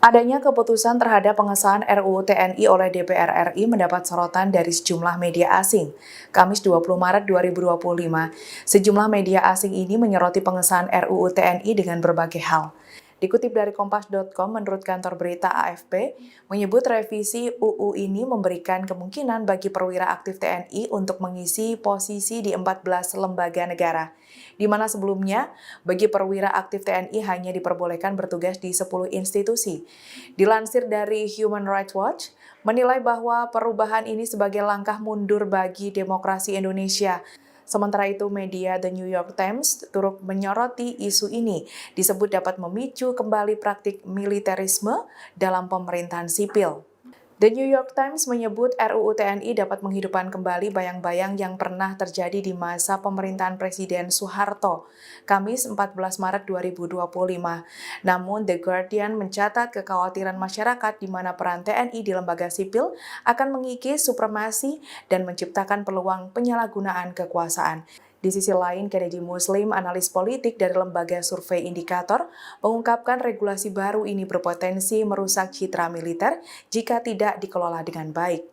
Adanya keputusan terhadap pengesahan RUU TNI oleh DPR RI mendapat sorotan dari sejumlah media asing. Kamis 20 Maret 2025, sejumlah media asing ini menyoroti pengesahan RUU TNI dengan berbagai hal. Dikutip dari Kompas.com, menurut kantor berita AFP, menyebut revisi UU ini memberikan kemungkinan bagi perwira aktif TNI untuk mengisi posisi di 14 lembaga negara, di mana sebelumnya bagi perwira aktif TNI hanya diperbolehkan bertugas di 10 institusi. Dilansir dari Human Rights Watch, menilai bahwa perubahan ini sebagai langkah mundur bagi demokrasi Indonesia. Sementara itu, media The New York Times turut menyoroti isu ini, disebut dapat memicu kembali praktik militerisme dalam pemerintahan sipil. The New York Times menyebut RUU TNI dapat menghidupkan kembali bayang-bayang yang pernah terjadi di masa pemerintahan Presiden Soeharto, Kamis 14 Maret 2025. Namun, The Guardian mencatat kekhawatiran masyarakat di mana peran TNI di lembaga sipil akan mengikis supremasi dan menciptakan peluang penyalahgunaan kekuasaan. Di sisi lain, Kennedy Muslim, analis politik dari lembaga survei Indikator, mengungkapkan regulasi baru ini berpotensi merusak citra militer jika tidak dikelola dengan baik.